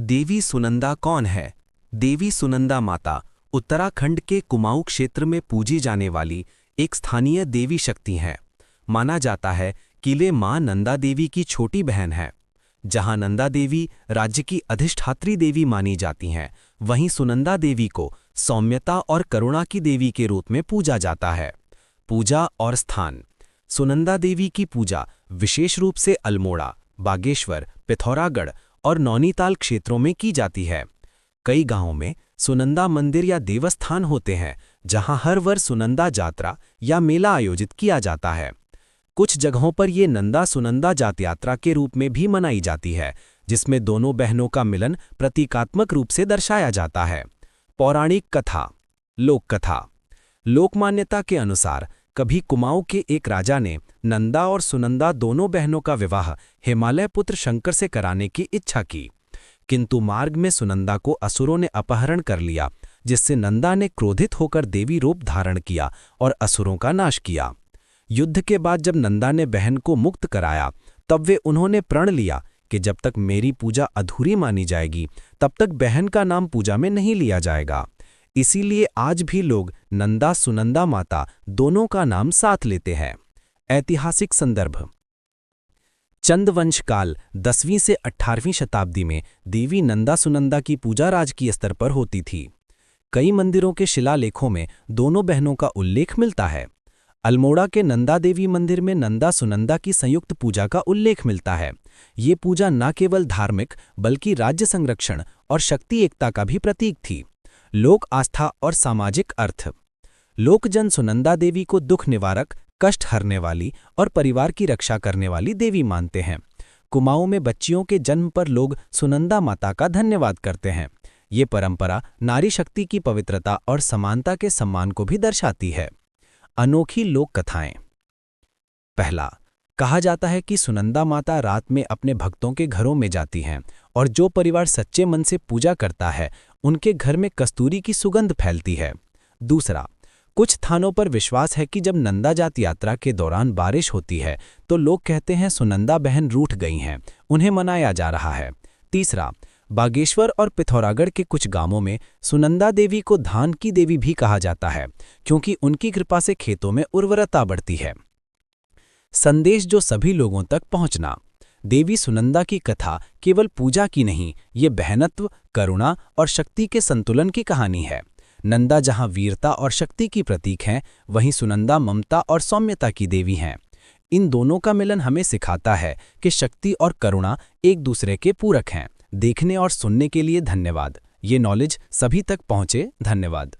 देवी सुनंदा कौन है? देवी सुनंदा माता उत्तराखंड के कुमाऊं क्षेत्र में पूजी जाने वाली एक स्थानीय देवी शक्ति हैं। माना जाता है कि वे मां नंदा देवी की छोटी बहन है। जहां नंदा देवी राज्य की अधिष्ठात्री देवी मानी जाती हैं, वहीं सुनंदा देवी को सौम्यता और करुणा की देवी के रूप में पूजा जाता है। पूजा और स्थान। सुनंदा देवी की पूजा विशेष रूप से अल्मोड़ा, बागेश्वर, पिथौरागढ़ और नौनीताल क्षेत्रों में की जाती है। कई गांवों में सुनंदा मंदिर या देवस्थान होते हैं, जहां हर वर्ष सुनंदा जात्रा या मेला आयोजित किया जाता है। कुछ जगहों पर ये नंदा सुनंदा जात यात्रा के रूप में भी मनाई जाती है, जिसमें दोनों बहनों का मिलन प्रतीकात्मक रूप से दर्शाया जाता है। पौराणिक कथा। लोक कथा। लोकमान्यता के अनुसार कभी कुमाऊं के एक राजा ने नंदा और सुनंदा दोनों बहनों का विवाह हिमालय पुत्र शंकर से कराने की इच्छा की, किंतु मार्ग में सुनंदा को असुरों ने अपहरण कर लिया, जिससे नंदा ने क्रोधित होकर देवी रूप धारण किया और असुरों का नाश किया। युद्ध के बाद जब नंदा ने बहन को मुक्त कराया, तब वे उन्होंने प्रण लिया कि जब तक मेरी पूजा अधूरी मानी जाएगी, तब तक बहन का नाम पूजा में नहीं लिया जाएगा। इसीलिए आज भी लोग नंदा सुनंदा माता दोनों का नाम साथ लेते हैं। ऐतिहासिक संदर्भ। चंदवंश काल 10वीं से 18वीं शताब्दी में देवी नंदा सुनंदा की पूजा राजकीय स्तर पर होती थी। कई मंदिरों के शिलालेखों में दोनों बहनों का उल्लेख मिलता है। अल्मोड़ा के नंदा देवी मंदिर में नंदा सुनंदा की संयुक्त पूजा का उल्लेख मिलता है। ये पूजा न केवल धार्मिक बल्कि राज्य संरक्षण और शक्ति एकता का भी प्रतीक थी। लोक आस्था और सामाजिक अर्थ। लोकजन सुनंदा देवी को दुख निवारक, कष्ट हरने वाली और परिवार की रक्षा करने वाली देवी मानते हैं। कुमाऊं में बच्चियों के जन्म पर लोग सुनंदा माता का धन्यवाद करते हैं। ये परंपरा नारी शक्ति की पवित्रता और समानता के सम्मान को भी दर्शाती है। अनोखी लोक कथाएं। पहला, कहा जाता है कि सुनंदा माता रात में अपने भक्तों के घरों में जाती हैं और जो परिवार सच्चे मन से पूजा करता है, उनके घर में कस्तूरी की सुगंध फैलती है। दूसरा, कुछ स्थानों पर विश्वास है कि जब नंदा जात यात्रा के दौरान बारिश होती है, तो लोग कहते हैं सुनंदा बहन रूठ गई हैं, उन्हें मनाया जा रहा है। तीसरा, बागेश्वर और पिथौरागढ़ के कुछ गांवों में सुनंदा देवी को धान की देवी भी कहा जाता है, क्योंकि उनकी कृपा से खेतों में उर्वरता बढ़ती है। संदेश जो सभी लोगों तक पहुंचना। देवी सुनंदा की कथा केवल पूजा की नहीं, ये बहनत्व, करुणा और शक्ति के संतुलन की कहानी है। नंदा जहां वीरता और शक्ति की प्रतीक हैं, वहीं सुनंदा ममता और सौम्यता की देवी हैं। इन दोनों का मिलन हमें सिखाता है कि शक्ति और करुणा एक दूसरे के पूरक हैं। देखने और सुनने के लिए धन्यवाद। ये नॉलेज सभी तक पहुंचे। धन्यवाद।